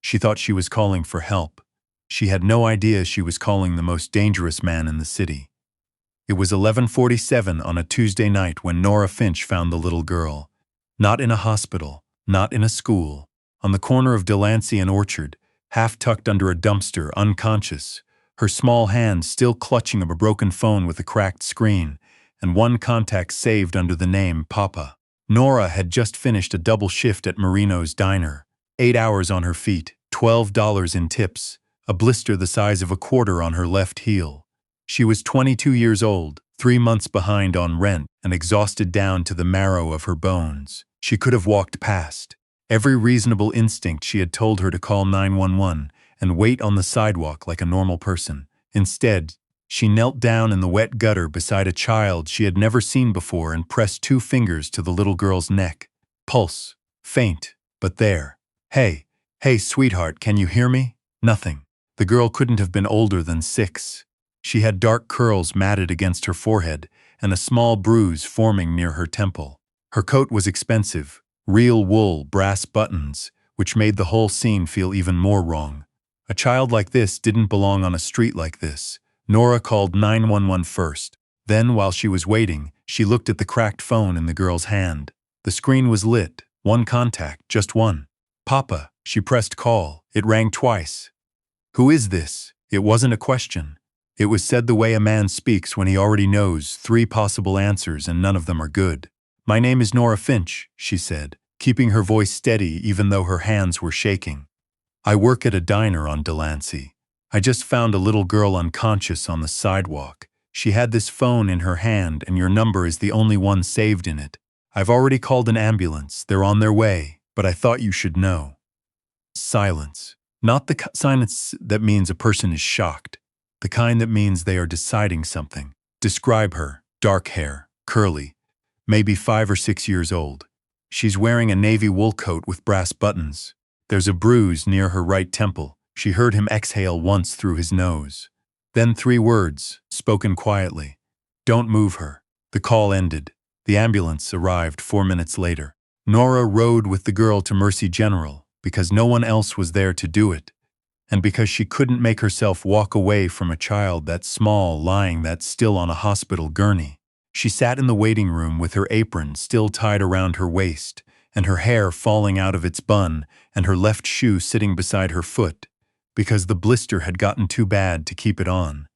She thought she was calling for help. She had no idea she was calling the most dangerous man in the city. It was 11:47 on a Tuesday night when Nora Finch found the little girl. Not in a hospital, not in a school. On the corner of Delancey and Orchard, half tucked under a dumpster, unconscious, her small hand still clutching a broken phone with a cracked screen, and one contact saved under the name Papa. Nora had just finished a double shift at Marino's diner. 8 hours on her feet, $12 in tips, a blister the size of a quarter on her left heel. She was 22 years old, 3 months behind on rent, and exhausted down to the marrow of her bones. She could have walked past. Every reasonable instinct she had told her to call 911 and wait on the sidewalk like a normal person. Instead, she knelt down in the wet gutter beside a child she had never seen before and pressed 2 fingers to the little girl's neck. Pulse. Faint, but there. Hey, sweetheart, can you hear me? Nothing. The girl couldn't have been older than 6. She had dark curls matted against her forehead and a small bruise forming near her temple. Her coat was expensive, real wool, brass buttons, which made the whole scene feel even more wrong. A child like this didn't belong on a street like this. Nora called 911 first. Then, while she was waiting, she looked at the cracked phone in the girl's hand. The screen was lit. 1 contact, just 1. Papa. She pressed call. It rang twice. Who is this? It wasn't a question. It was said the way a man speaks when he already knows 3 possible answers and none of them are good. My name is Nora Finch, she said, keeping her voice steady even though her hands were shaking. I work at a diner on Delancey. I just found a little girl unconscious on the sidewalk. She had this phone in her hand and your number is the only one saved in it. I've already called an ambulance. They're on their way, but I thought you should know. Silence. Not the silence that means a person is shocked. The kind that means they are deciding something. Describe her. Dark hair, curly, maybe 5 or 6 years old. She's wearing a navy wool coat with brass buttons. There's a bruise near her right temple. She heard him exhale once through his nose. Then 3 words, spoken quietly. Don't move her. The call ended. The ambulance arrived 4 minutes later. Nora rode with the girl to Mercy General because no one else was there to do it, and because she couldn't make herself walk away from a child that small lying that still on a hospital gurney. She sat in the waiting room with her apron still tied around her waist, and her hair falling out of its bun, and her left shoe sitting beside her foot, because the blister had gotten too bad to keep it on.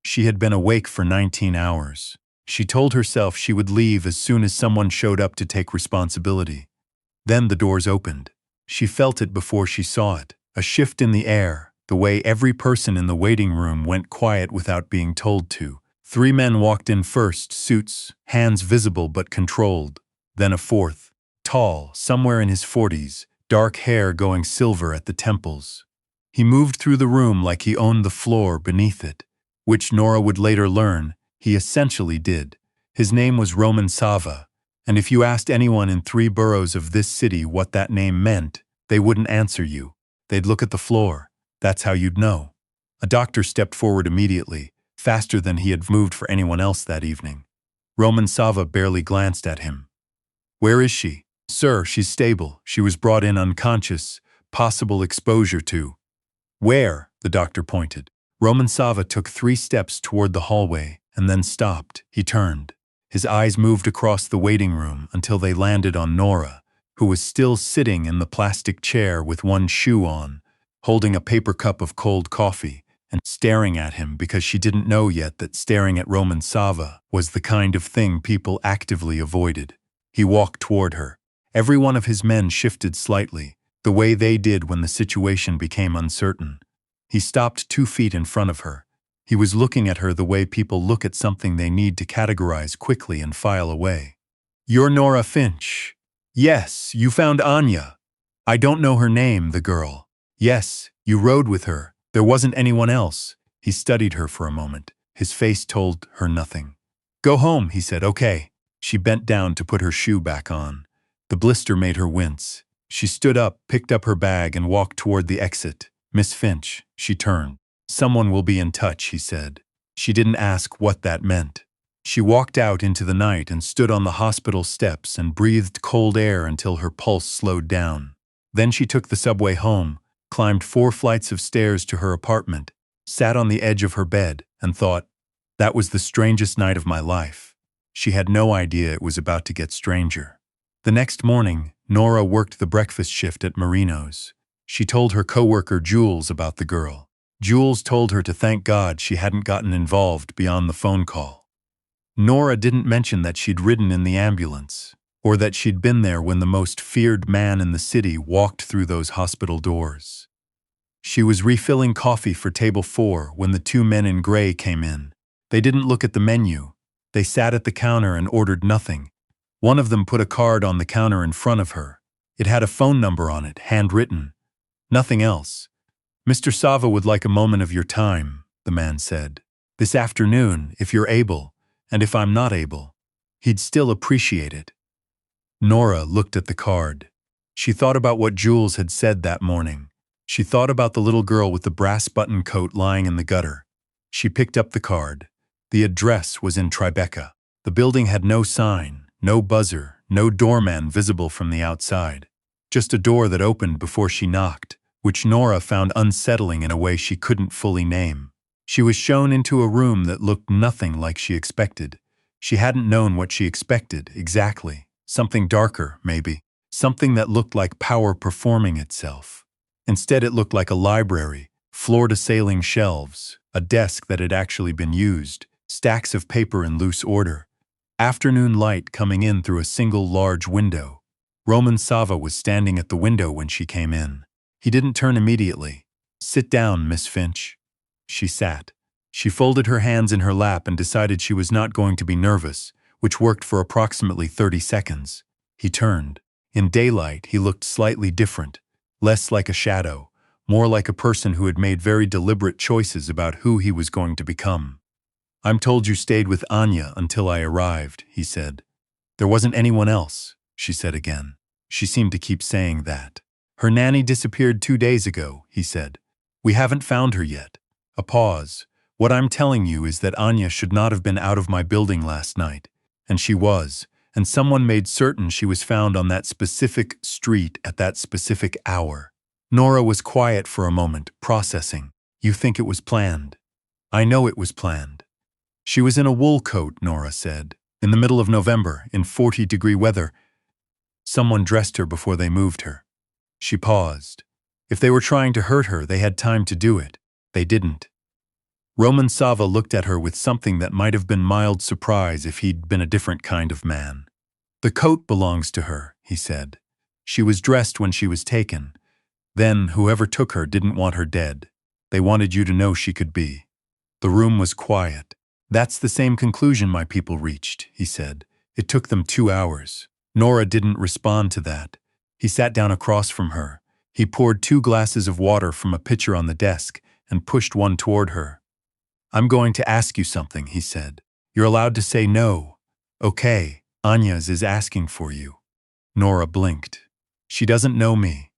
She had been awake for 19 hours. She told herself she would leave as soon as someone showed up to take responsibility. Then the doors opened. She felt it before she saw it, a shift in the air, the way every person in the waiting room went quiet without being told to. 3 men walked in first, suits, hands visible but controlled. Then a 4th, tall, somewhere in his 40s, dark hair going silver at the temples. He moved through the room like he owned the floor beneath it, which Nora would later learn he essentially did. His name was Roman Sava, and if you asked anyone in 3 boroughs of this city what that name meant, they wouldn't answer you. They'd look at the floor. That's how you'd know. A doctor stepped forward immediately, faster than he had moved for anyone else that evening. Roman Sava barely glanced at him. Where is she? Sir, she's stable. She was brought in unconscious. Possible exposure to. Where? The doctor pointed. Roman Sava took 3 steps toward the hallway and then stopped. He turned. His eyes moved across the waiting room until they landed on Nora, who was still sitting in the plastic chair with 1 shoe on, holding a paper cup of cold coffee and staring at him because she didn't know yet that staring at Roman Sava was the kind of thing people actively avoided. He walked toward her. Every one of his men shifted slightly, the way they did when the situation became uncertain. He stopped 2 feet in front of her. He was looking at her the way people look at something they need to categorize quickly and file away. You're Nora Finch. Yes, you found Anya. I don't know her name, the girl. Yes, you rode with her. There wasn't anyone else. He studied her for a moment. His face told her nothing. Go home, he said. Okay. She bent down to put her shoe back on. The blister made her wince. She stood up, picked up her bag, and walked toward the exit. Miss Finch, she turned. Someone will be in touch, he said. She didn't ask what that meant. She walked out into the night and stood on the hospital steps and breathed cold air until her pulse slowed down. Then she took the subway home, climbed 4 flights of stairs to her apartment, sat on the edge of her bed, and thought, "That was the strangest night of my life." She had no idea it was about to get stranger. The next morning, Nora worked the breakfast shift at Marino's. She told her coworker Jules about the girl. Jules told her to thank God she hadn't gotten involved beyond the phone call. Nora didn't mention that she'd ridden in the ambulance, or that she'd been there when the most feared man in the city walked through those hospital doors. She was refilling coffee for table 4 when the 2 men in gray came in. They didn't look at the menu. They sat at the counter and ordered nothing. One of them put a card on the counter in front of her. It had a phone number on it, handwritten. Nothing else. "Mr. Sava would like a moment of your time," the man said. "This afternoon, if you're able, and if I'm not able. He'd still appreciate it." Nora looked at the card. She thought about what Jules had said that morning. She thought about the little girl with the brass button coat lying in the gutter. She picked up the card. The address was in Tribeca. The building had no sign, no buzzer, no doorman visible from the outside. Just a door that opened before she knocked, which Nora found unsettling in a way she couldn't fully name. She was shown into a room that looked nothing like she expected. She hadn't known what she expected, exactly. Something darker, maybe. Something that looked like power performing itself. Instead, it looked like a library, floor-to-ceiling shelves, a desk that had actually been used, stacks of paper in loose order. Afternoon light coming in through a single large window. Roman Sava was standing at the window when she came in. He didn't turn immediately. "Sit down, Miss Finch." She sat. She folded her hands in her lap and decided she was not going to be nervous, which worked for approximately 30 seconds. He turned. In daylight, he looked slightly different, less like a shadow, more like a person who had made very deliberate choices about who he was going to become. "I'm told you stayed with Anya until I arrived," he said. "There wasn't anyone else," she said again. She seemed to keep saying that. "Her nanny disappeared 2 days ago," he said. "We haven't found her yet." A pause. "What I'm telling you is that Anya should not have been out of my building last night. And she was, and someone made certain she was found on that specific street at that specific hour." Nora was quiet for a moment, processing. "You think it was planned?" "I know it was planned." "She was in a wool coat," Nora said. "In the middle of November, in 40-degree weather. Someone dressed her before they moved her." She paused. If they were trying to hurt her, they had time to do it. They didn't. Roman Sava looked at her with something that might have been mild surprise if he'd been a different kind of man. "The coat belongs to her," he said. "She was dressed when she was taken. Then, whoever took her didn't want her dead. They wanted you to know she could be." The room was quiet. "That's the same conclusion my people reached," he said. "It took them 2 hours." Nora didn't respond to that. He sat down across from her. He poured 2 glasses of water from a pitcher on the desk and pushed one toward her. "I'm going to ask you something," he said. "You're allowed to say no. Okay, Anya's is asking for you." Nora blinked. "She doesn't know me.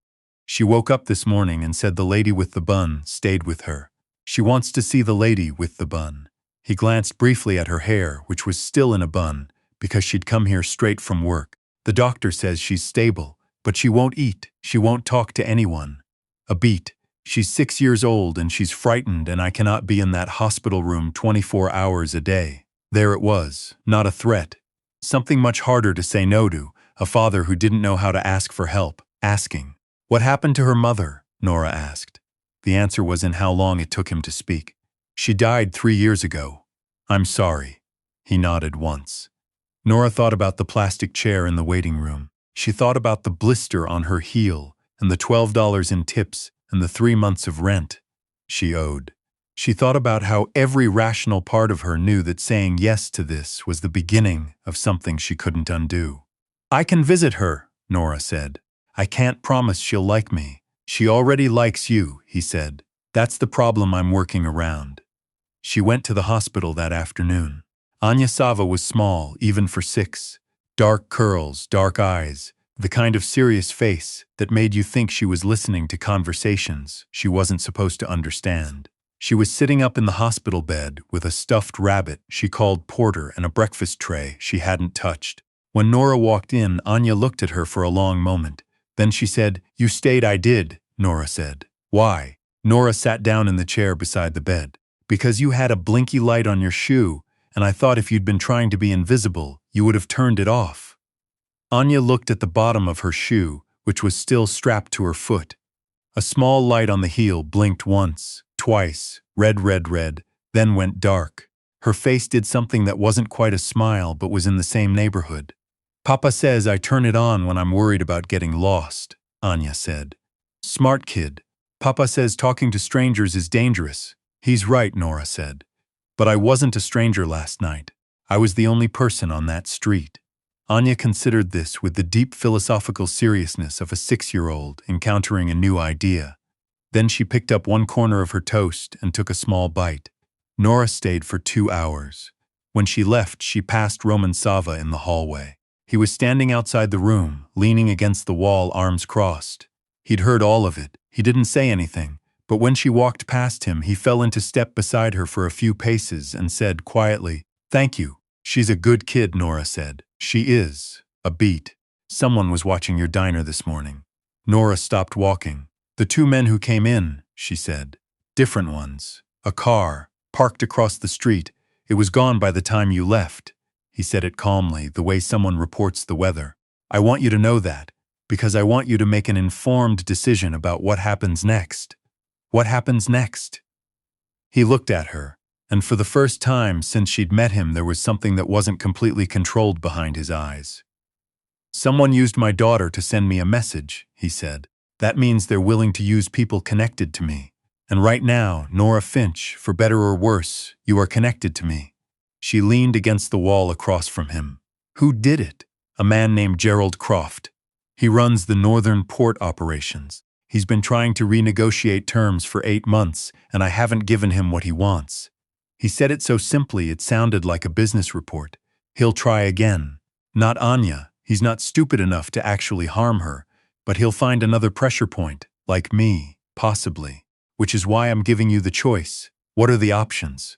She woke up this morning and said the lady with the bun stayed with her. She wants to see the lady with the bun." He glanced briefly at her hair, which was still in a bun, because she'd come here straight from work. "The doctor says she's stable, but she won't eat, she won't talk to anyone. A beat. She's 6 years old and she's frightened, and I cannot be in that hospital room 24 hours a day." There it was, not a threat. Something much harder to say no to, a father who didn't know how to ask for help, asking. "What happened to her mother?" Nora asked. The answer was in how long it took him to speak. "She died 3 years ago." "I'm sorry." He nodded once. Nora thought about the plastic chair in the waiting room. She thought about the blister on her heel and the $12 in tips and the 3 months of rent she owed. She thought about how every rational part of her knew that saying yes to this was the beginning of something she couldn't undo. "I can visit her," Nora said. "I can't promise she'll like me." "She already likes you," he said. "That's the problem I'm working around." She went to the hospital that afternoon. Anya Sava was small, even for 6. Dark curls, dark eyes, the kind of serious face that made you think she was listening to conversations she wasn't supposed to understand. She was sitting up in the hospital bed with a stuffed rabbit she called Porter and a breakfast tray she hadn't touched. When Nora walked in, Anya looked at her for a long moment. Then she said, "You stayed." "I did," Nora said. Why? Nora sat down in the chair beside the bed. Because you had a blinky light on your shoe, and I thought if you'd been trying to be invisible, you would have turned it off. Anya looked at the bottom of her shoe, which was still strapped to her foot. A small light on the heel blinked once, twice, red, then went dark. Her face did something that wasn't quite a smile but was in the same neighborhood. Papa says I turn it on when I'm worried about getting lost, Anya said. Smart kid. Papa says talking to strangers is dangerous. He's right, Nora said. But I wasn't a stranger last night. I was the only person on that street. Anya considered this with the deep philosophical seriousness of a 6-year-old encountering a new idea. Then she picked up one corner of her toast and took a small bite. Nora stayed for 2 hours. When she left, she passed Roman Sava in the hallway. He was standing outside the room, leaning against the wall, arms crossed. He'd heard all of it. He didn't say anything, but when she walked past him, he fell into step beside her for a few paces and said quietly, "Thank you." "She's a good kid," Nora said. "She is. A beat. Someone was watching your diner this morning." Nora stopped walking. "The 2 men who came in," she said. "Different ones. A car, parked across the street. It was gone by the time you left." He said it calmly, the way someone reports the weather. "I want you to know that, because I want you to make an informed decision about what happens next." "What happens next?" He looked at her, and for the first time since she'd met him there was something that wasn't completely controlled behind his eyes. "Someone used my daughter to send me a message," he said. "That means they're willing to use people connected to me. And right now, Nora Finch, for better or worse, you are connected to me." She leaned against the wall across from him. "Who did it?" "A man named Gerald Croft. He runs the Northern Port operations. He's been trying to renegotiate terms for 8 months, and I haven't given him what he wants." He said it so simply it sounded like a business report. "He'll try again. Not Anya. He's not stupid enough to actually harm her, but he'll find another pressure point, like me, possibly. Which is why I'm giving you the choice. What are the options?"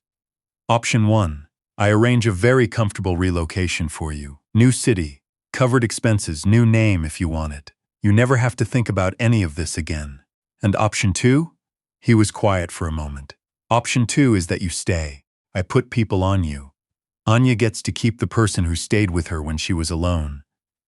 Option 1. I arrange a very comfortable relocation for you. New city, covered expenses, new name if you want it. You never have to think about any of this again. And option 2? He was quiet for a moment. Option 2 is that you stay. I put people on you. Anya gets to keep the person who stayed with her when she was alone.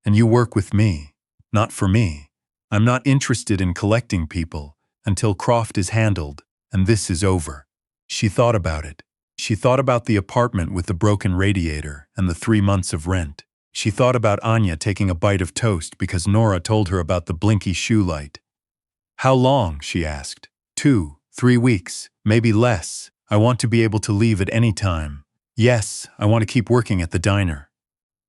And you work with me. Not for me. I'm not interested in collecting people until Croft is handled, and this is over. She thought about it. She thought about the apartment with the broken radiator and the 3 months of rent. She thought about Anya taking a bite of toast because Nora told her about the blinky shoe light. "How long?" she asked. 2, 3 weeks, maybe less. I want to be able to leave at any time. Yes, I want to keep working at the diner."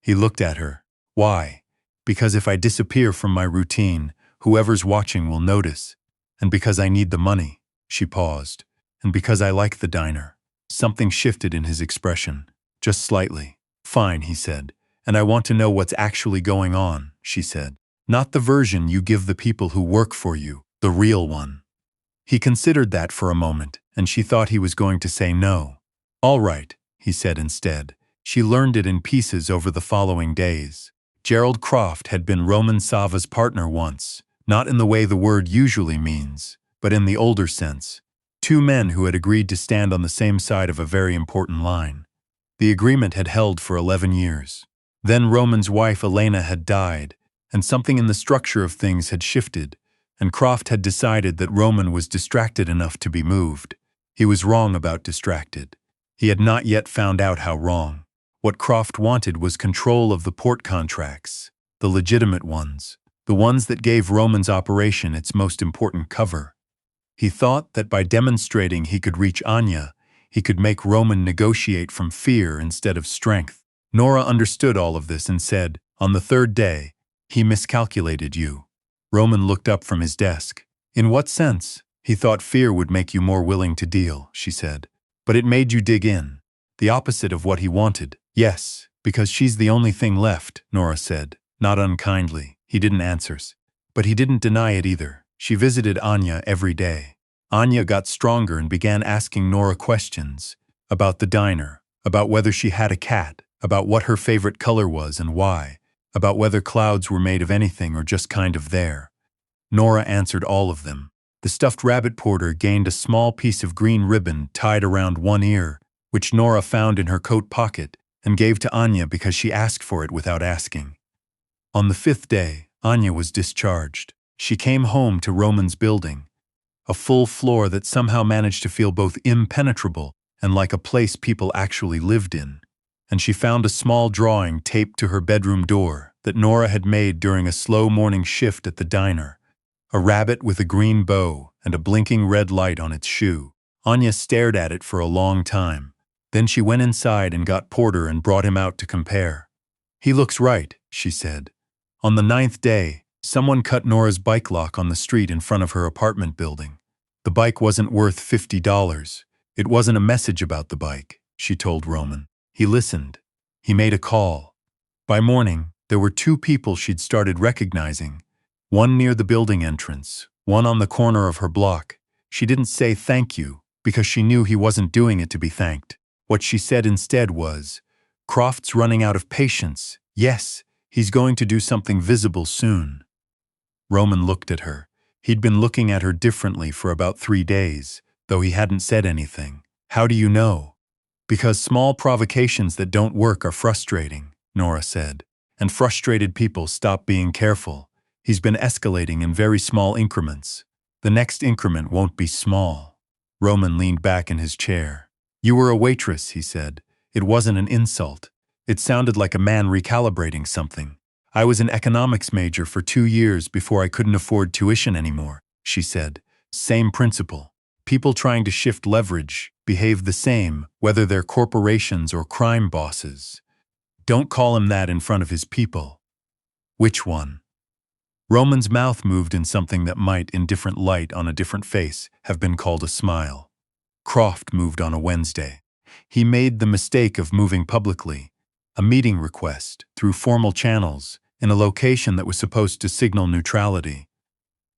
He looked at her. "Why?" "Because if I disappear from my routine, whoever's watching will notice. And because I need the money." She paused. "And because I like the diner." Something shifted in his expression, just slightly. "Fine," he said. "And I want to know what's actually going on," she said. "Not the version you give the people who work for you, the real one." He considered that for a moment, and she thought he was going to say no. "All right," he said instead. She learned it in pieces over the following days. Gerald Croft had been Roman Sava's partner once, not in the way the word usually means, but in the older sense. 2 men who had agreed to stand on the same side of a very important line. The agreement had held for 11 years. Then Roman's wife Elena had died, and something in the structure of things had shifted, and Croft had decided that Roman was distracted enough to be moved. He was wrong about distracted. He had not yet found out how wrong. What Croft wanted was control of the port contracts, the legitimate ones, the ones that gave Roman's operation its most important cover. He thought that by demonstrating he could reach Anya, he could make Roman negotiate from fear instead of strength. Nora understood all of this and said, "On the 3rd day, he miscalculated you." Roman looked up from his desk. "In what sense?" "He thought fear would make you more willing to deal," she said. "But it made you dig in. The opposite of what he wanted." "Yes, because she's the only thing left," Nora said, not unkindly. He didn't answer. But he didn't deny it either. She visited Anya every day. Anya got stronger and began asking Nora questions about the diner, about whether she had a cat, about what her favorite color was and why, about whether clouds were made of anything or just kind of there. Nora answered all of them. The stuffed rabbit porter gained a small piece of green ribbon tied around one ear, which Nora found in her coat pocket and gave to Anya because she asked for it without asking. On the 5th day, Anya was discharged. She came home to Roman's building, a full floor that somehow managed to feel both impenetrable and like a place people actually lived in. And she found a small drawing taped to her bedroom door that Nora had made during a slow morning shift at the diner. A rabbit with a green bow and a blinking red light on its shoe. Anya stared at it for a long time. Then she went inside and got Porter and brought him out to compare. "He looks right," she said. On the 9th day, someone cut Nora's bike lock on the street in front of her apartment building. The bike wasn't worth $50. It wasn't a message about the bike, she told Roman. He listened. He made a call. By morning, there were 2 people she'd started recognizing. One near the building entrance, one on the corner of her block. She didn't say thank you because she knew he wasn't doing it to be thanked. What she said instead was, "Croft's running out of patience. Yes, he's going to do something visible soon." Roman looked at her. He'd been looking at her differently for about 3 days, though he hadn't said anything. "How do you know?" "Because small provocations that don't work are frustrating," Nora said. "And frustrated people stop being careful. He's been escalating in very small increments. The next increment won't be small." Roman leaned back in his chair. "You were a waitress," he said. "It wasn't an insult. It sounded like a man recalibrating something." "I was an economics major for 2 years before I couldn't afford tuition anymore," she said. "Same principle. People trying to shift leverage behave the same, whether they're corporations or crime bosses. Don't call him that in front of his people." "Which one?" Roman's mouth moved in something that might, in different light on a different face, have been called a smile. Croft moved on a Wednesday. He made the mistake of moving publicly, a meeting request, through formal channels, in a location that was supposed to signal neutrality.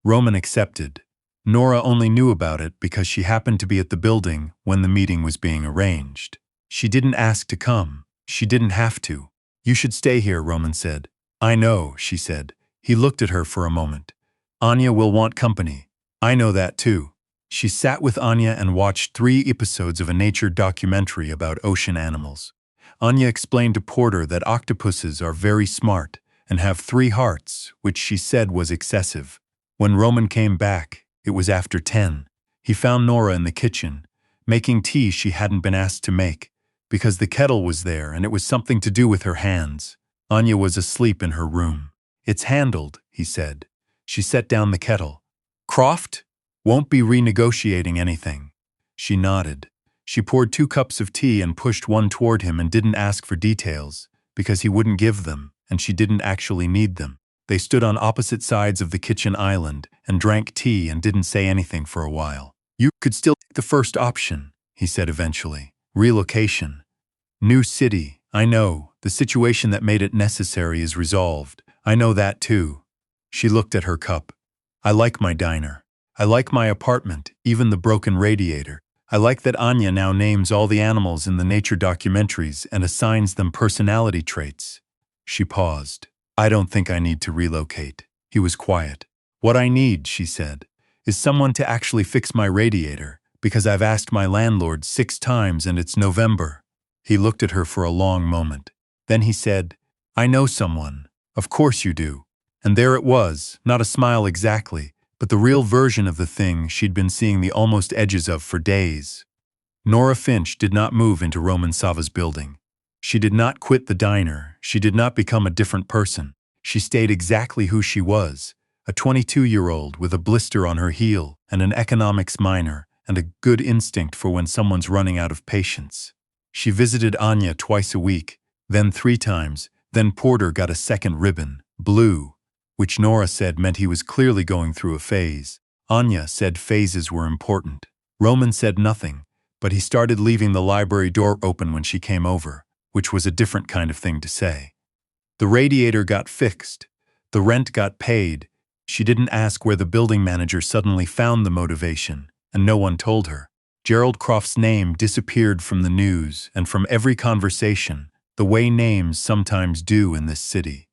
Roman accepted. Nora only knew about it because she happened to be at the building when the meeting was being arranged. She didn't ask to come. She didn't have to. "You should stay here," Roman said. "I know," she said. He looked at her for a moment. "Anya will want company. I know that too." She sat with Anya and watched 3 episodes of a nature documentary about ocean animals. Anya explained to Porter that octopuses are very smart and have 3 hearts, which she said was excessive. When Roman came back, it was after 10. He found Nora in the kitchen, making tea she hadn't been asked to make, because the kettle was there and it was something to do with her hands. Anya was asleep in her room. "It's handled," he said. She set down the kettle. "Croft won't be renegotiating anything." She nodded. She poured 2 cups of tea and pushed one toward him and didn't ask for details, because he wouldn't give them, and she didn't actually need them. They stood on opposite sides of the kitchen island and drank tea and didn't say anything for a while. "You could still take the first option," he said eventually. "Relocation. New city. I know. The situation that made it necessary is resolved. I know that too." She looked at her cup. "I like my diner. I like my apartment, even the broken radiator. I like that Anya now names all the animals in the nature documentaries and assigns them personality traits." She paused. "I don't think I need to relocate." He was quiet. "What I need," she said, "is someone to actually fix my radiator, because I've asked my landlord 6 times and it's November." He looked at her for a long moment. Then he said, "I know someone." "Of course you do." And there it was, not a smile exactly, but the real version of the thing she'd been seeing the almost edges of for days. Nora Finch did not move into Roman Sava's building. She did not quit the diner. She did not become a different person. She stayed exactly who she was, a 22-year-old with a blister on her heel and an economics minor and a good instinct for when someone's running out of patience. She visited Anya twice a week, then 3 times, then Porter got a second ribbon, blue, which Nora said meant he was clearly going through a phase. Anya said phases were important. Roman said nothing, but he started leaving the library door open when she came over, which was a different kind of thing to say. The radiator got fixed. The rent got paid. She didn't ask where the building manager suddenly found the motivation, and no one told her. Gerald Croft's name disappeared from the news and from every conversation, the way names sometimes do in this city.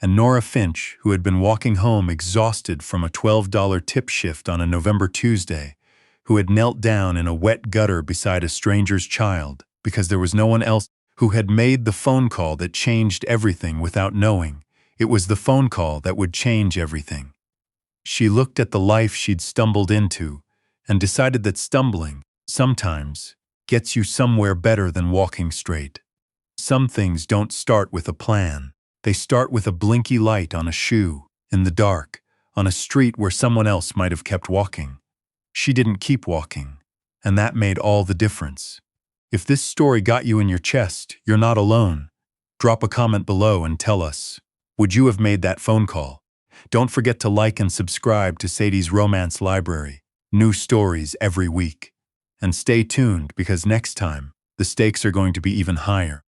and Nora Finch, who had been walking home exhausted from a $12 tip shift on a November Tuesday, who had knelt down in a wet gutter beside a stranger's child because there was no one else, who had made the phone call that changed everything without knowing. It was the phone call that would change everything. She looked at the life she'd stumbled into and decided that stumbling, sometimes, gets you somewhere better than walking straight. Some things don't start with a plan. They start with a blinky light on a shoe, in the dark, on a street where someone else might have kept walking. She didn't keep walking, and that made all the difference. If this story got you in your chest, you're not alone. Drop a comment below and tell us, would you have made that phone call? Don't forget to like and subscribe to Sadie's Romance Library. New stories every week. And stay tuned because next time, the stakes are going to be even higher.